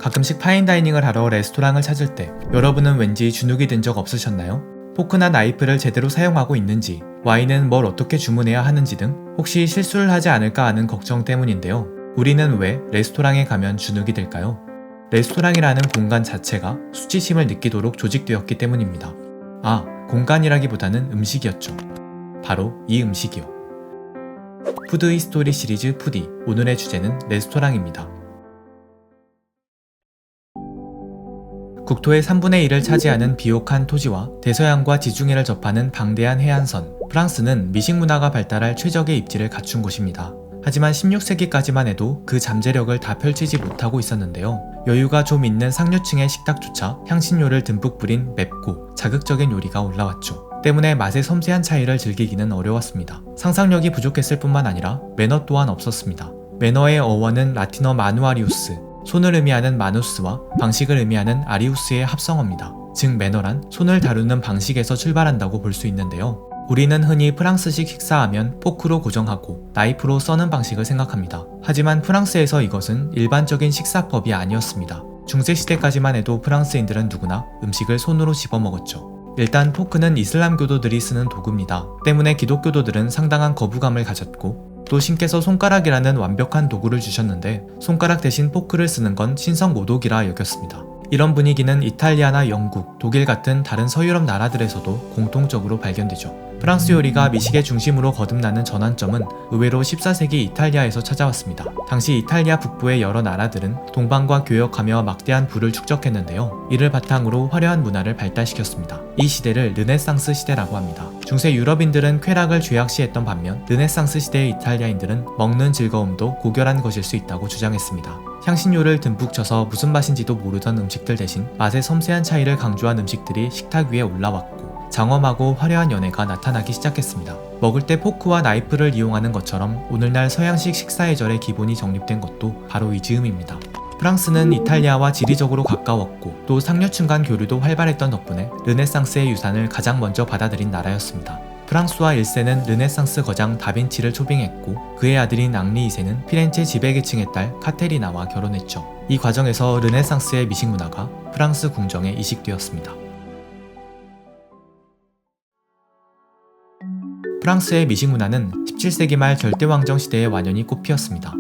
가끔씩 파인다이닝을 하러 레스토랑을 찾을 때 여러분은 왠지 주눅이 든 적 없으셨나요? 포크나 나이프를 제대로 사용하고 있는지, 와인은 뭘 어떻게 주문해야 하는지 등 혹시 실수를 하지 않을까 하는 걱정 때문인데요. 우리는 왜 레스토랑에 가면 주눅이 들까요? 레스토랑이라는 공간 자체가 수치심을 느끼도록 조직되었기 때문입니다. 공간이라기보다는 음식이었죠. 바로 이 음식이요. 푸드 히스토리 시리즈 푸디, 오늘의 주제는 레스토랑입니다. 국토의 3분의 1을 차지하는 비옥한 토지와 대서양과 지중해를 접하는 방대한 해안선, 프랑스는 미식 문화가 발달할 최적의 입지를 갖춘 곳입니다. 하지만 16세기까지만 해도 그 잠재력을 다 펼치지 못하고 있었는데요. 여유가 좀 있는 상류층의 식탁조차 향신료를 듬뿍 뿌린 맵고 자극적인 요리가 올라왔죠. 때문에 맛의 섬세한 차이를 즐기기는 어려웠습니다. 상상력이 부족했을 뿐만 아니라 매너 또한 없었습니다. 매너의 어원은 라틴어 마누아리우스, 손을 의미하는 마누스와 방식을 의미하는 아리우스의 합성어입니다. 즉 매너란 손을 다루는 방식에서 출발한다고 볼 수 있는데요. 우리는 흔히 프랑스식 식사하면 포크로 고정하고 나이프로 써는 방식을 생각합니다. 하지만 프랑스에서 이것은 일반적인 식사법이 아니었습니다. 중세시대까지만 해도 프랑스인들은 누구나 음식을 손으로 집어먹었죠. 일단 포크는 이슬람교도들이 쓰는 도구입니다. 때문에 기독교도들은 상당한 거부감을 가졌고, 또 신께서 손가락이라는 완벽한 도구를 주셨는데 손가락 대신 포크를 쓰는 건 신성모독이라 여겼습니다. 이런 분위기는 이탈리아나 영국, 독일 같은 다른 서유럽 나라들에서도 공통적으로 발견되죠. 프랑스 요리가 미식의 중심으로 거듭나는 전환점은 의외로 14세기 이탈리아에서 찾아왔습니다. 당시 이탈리아 북부의 여러 나라들은 동방과 교역하며 막대한 부를 축적했는데요. 이를 바탕으로 화려한 문화를 발달시켰습니다. 이 시대를 르네상스 시대라고 합니다. 중세 유럽인들은 쾌락을 죄악시했던 반면 르네상스 시대의 이탈리아인들은 먹는 즐거움도 고결한 것일 수 있다고 주장했습니다. 향신료를 듬뿍 쳐서 무슨 맛인지도 모르던 음식들 대신 맛의 섬세한 차이를 강조한 음식들이 식탁 위에 올라왔고, 장엄하고 화려한 연애가 나타나기 시작했습니다. 먹을 때 포크와 나이프를 이용하는 것처럼 오늘날 서양식 식사예절의 기본이 정립된 것도 바로 이 즈음입니다. 프랑스는 이탈리아와 지리적으로 가까웠고 또 상류층 간 교류도 활발했던 덕분에 르네상스의 유산을 가장 먼저 받아들인 나라였습니다. 프랑스와 1세는 르네상스 거장 다빈치를 초빙했고, 그의 아들인 앙리 2세는 피렌체 지배계층의 딸 카테리나와 결혼했죠. 이 과정에서 르네상스의 미식 문화가 프랑스 궁정에 이식되었습니다. 프랑스의 미식 문화는 17세기 말 절대왕정 시대에 완연히 꽃피었습니다.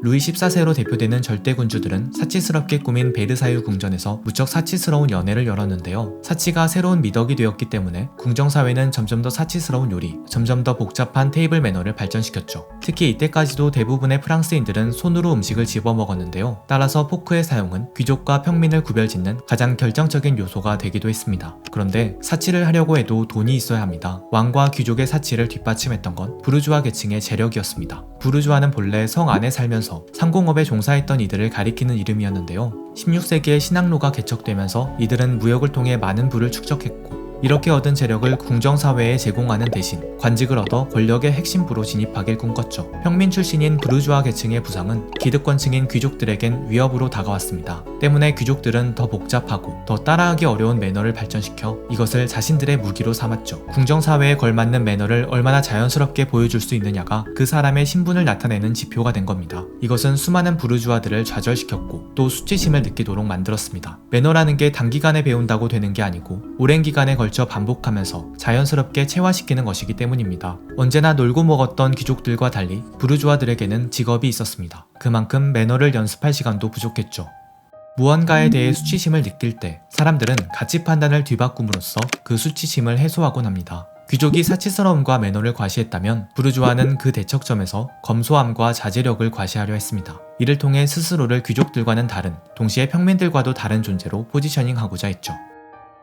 루이 14세로 대표되는 절대군주들은 사치스럽게 꾸민 베르사유 궁전에서 무척 사치스러운 연회를 열었는데요. 사치가 새로운 미덕이 되었기 때문에 궁정사회는 점점 더 사치스러운 요리, 점점 더 복잡한 테이블 매너를 발전시켰죠. 특히 이때까지도 대부분의 프랑스인들은 손으로 음식을 집어먹었는데요. 따라서 포크의 사용은 귀족과 평민을 구별짓는 가장 결정적인 요소가 되기도 했습니다. 그런데 사치를 하려고 해도 돈이 있어야 합니다. 왕과 귀족의 사치를 뒷받침했던 건 부르주아 계층의 재력이었습니다. 부르주아는 본래 성 안에 살면서 상공업에 종사했던 이들을 가리키는 이름이었는데요. 16세기에 신항로가 개척되면서 이들은 무역을 통해 많은 부를 축적했고, 이렇게 얻은 재력을 궁정사회에 제공하는 대신 관직을 얻어 권력의 핵심부로 진입하길 꿈꿨죠. 평민 출신인 부르주아 계층의 부상은 기득권층인 귀족들에겐 위협으로 다가왔습니다. 때문에 귀족들은 더 복잡하고 더 따라하기 어려운 매너를 발전시켜 이것을 자신들의 무기로 삼았죠. 궁정사회에 걸맞는 매너를 얼마나 자연스럽게 보여줄 수 있느냐가 그 사람의 신분을 나타내는 지표가 된 겁니다. 이것은 수많은 부르주아들을 좌절시켰고 또 수치심을 느끼도록 만들었습니다. 매너라는 게 단기간에 배운다고 되는 게 아니고 오랜 기간에 걸쳐 반복하면서 자연스럽게 체화시키는 것이기 때문입니다. 언제나 놀고 먹었던 귀족들과 달리 부르주아들에게는 직업이 있었습니다. 그만큼 매너를 연습할 시간도 부족했죠. 무언가에 대해 수치심을 느낄 때 사람들은 가치 판단을 뒤바꿈으로써 그 수치심을 해소하곤 합니다. 귀족이 사치스러움과 매너를 과시했다면 부르주아는 그 대척점에서 검소함과 자제력을 과시하려 했습니다. 이를 통해 스스로를 귀족들과는 다른, 동시에 평민들과도 다른 존재로 포지셔닝하고자 했죠.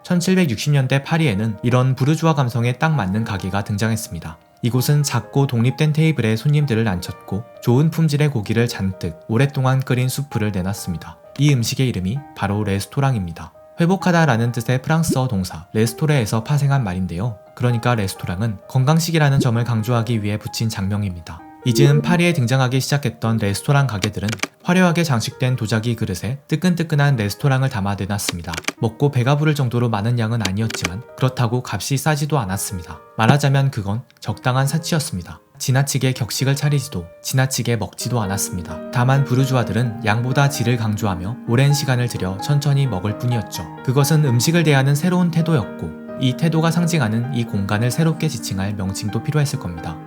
1760년대 파리에는 이런 부르주아 감성에 딱 맞는 가게가 등장했습니다. 이곳은 작고 독립된 테이블에 손님들을 앉혔고 좋은 품질의 고기를 잔뜩 오랫동안 끓인 수프를 내놨습니다. 이 음식의 이름이 바로 레스토랑입니다. 회복하다라는 뜻의 프랑스어 동사 레스토레에서 파생한 말인데요. 그러니까 레스토랑은 건강식이라는 점을 강조하기 위해 붙인 장명입니다. 이즈음 파리에 등장하기 시작했던 레스토랑 가게들은 화려하게 장식된 도자기 그릇에 뜨끈뜨끈한 레스토랑을 담아 내놨습니다. 먹고 배가 부를 정도로 많은 양은 아니었지만 그렇다고 값이 싸지도 않았습니다. 말하자면 그건 적당한 사치였습니다. 지나치게 격식을 차리지도 지나치게 먹지도 않았습니다. 다만 부르주아들은 양보다 질을 강조하며 오랜 시간을 들여 천천히 먹을 뿐이었죠. 그것은 음식을 대하는 새로운 태도였고 이 태도가 상징하는 이 공간을 새롭게 지칭할 명칭도 필요했을 겁니다.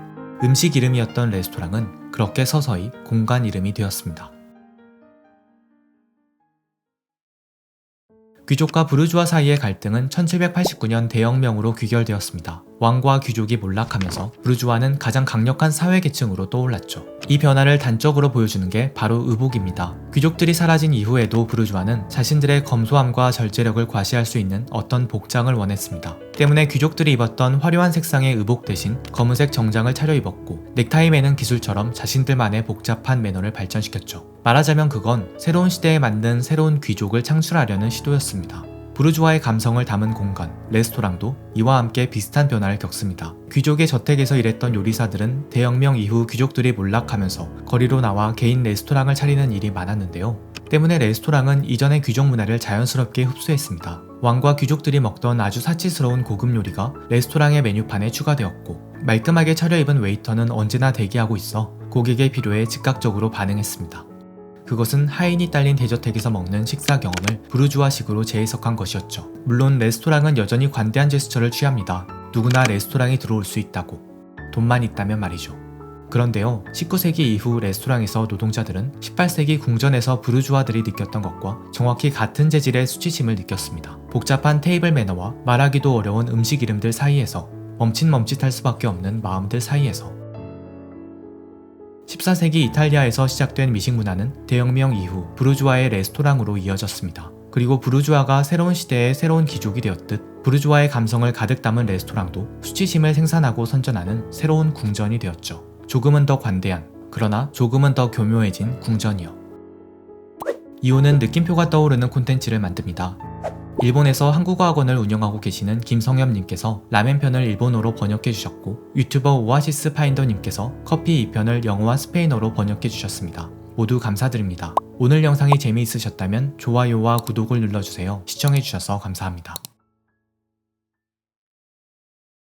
음식 이름이었던 레스토랑은 그렇게 서서히 공간 이름이 되었습니다. 귀족과 부르주아 사이의 갈등은 1789년 대혁명으로 귀결되었습니다. 왕과 귀족이 몰락하면서 부르주아는 가장 강력한 사회계층으로 떠올랐죠. 이 변화를 단적으로 보여주는 게 바로 의복입니다. 귀족들이 사라진 이후에도 부르주아는 자신들의 검소함과 절제력을 과시할 수 있는 어떤 복장을 원했습니다. 때문에 귀족들이 입었던 화려한 색상의 의복 대신 검은색 정장을 차려입었고 넥타이 매는 기술처럼 자신들만의 복잡한 매너를 발전시켰죠. 말하자면 그건 새로운 시대에 맞는 새로운 귀족을 창출하려는 시도였습니다. 부르주아의 감성을 담은 공간, 레스토랑도 이와 함께 비슷한 변화를 겪습니다. 귀족의 저택에서 일했던 요리사들은 대혁명 이후 귀족들이 몰락하면서 거리로 나와 개인 레스토랑을 차리는 일이 많았는데요. 때문에 레스토랑은 이전의 귀족 문화를 자연스럽게 흡수했습니다. 왕과 귀족들이 먹던 아주 사치스러운 고급 요리가 레스토랑의 메뉴판에 추가되었고 말끔하게 차려입은 웨이터는 언제나 대기하고 있어 고객의 필요에 즉각적으로 반응했습니다. 그것은 하인이 딸린 대저택에서 먹는 식사 경험을 부르주아식으로 재해석한 것이었죠. 물론 레스토랑은 여전히 관대한 제스처를 취합니다. 누구나 레스토랑에 들어올 수 있다고. 돈만 있다면 말이죠. 그런데요, 19세기 이후 레스토랑에서 노동자들은 18세기 궁전에서 부르주아들이 느꼈던 것과 정확히 같은 재질의 수치심을 느꼈습니다. 복잡한 테이블 매너와 말하기도 어려운 음식 이름들 사이에서 멈칫멈칫할 수밖에 없는 마음들 사이에서 14세기 이탈리아에서 시작된 미식 문화는 대혁명 이후 부르주아의 레스토랑으로 이어졌습니다. 그리고 부르주아가 새로운 시대의 새로운 귀족이 되었듯 부르주아의 감성을 가득 담은 레스토랑도 수치심을 생산하고 선전하는 새로운 궁전이 되었죠. 조금은 더 관대한, 그러나 조금은 더 교묘해진 궁전이요. 이호는 느낌표가 떠오르는 콘텐츠를 만듭니다. 일본에서 한국어 학원을 운영하고 계시는 김성엽님께서 라멘편을 일본어로 번역해 주셨고 유튜버 오아시스 파인더님께서 커피 2편을 영어와 스페인어로 번역해 주셨습니다. 모두 감사드립니다. 오늘 영상이 재미있으셨다면 좋아요와 구독을 눌러주세요. 시청해 주셔서 감사합니다.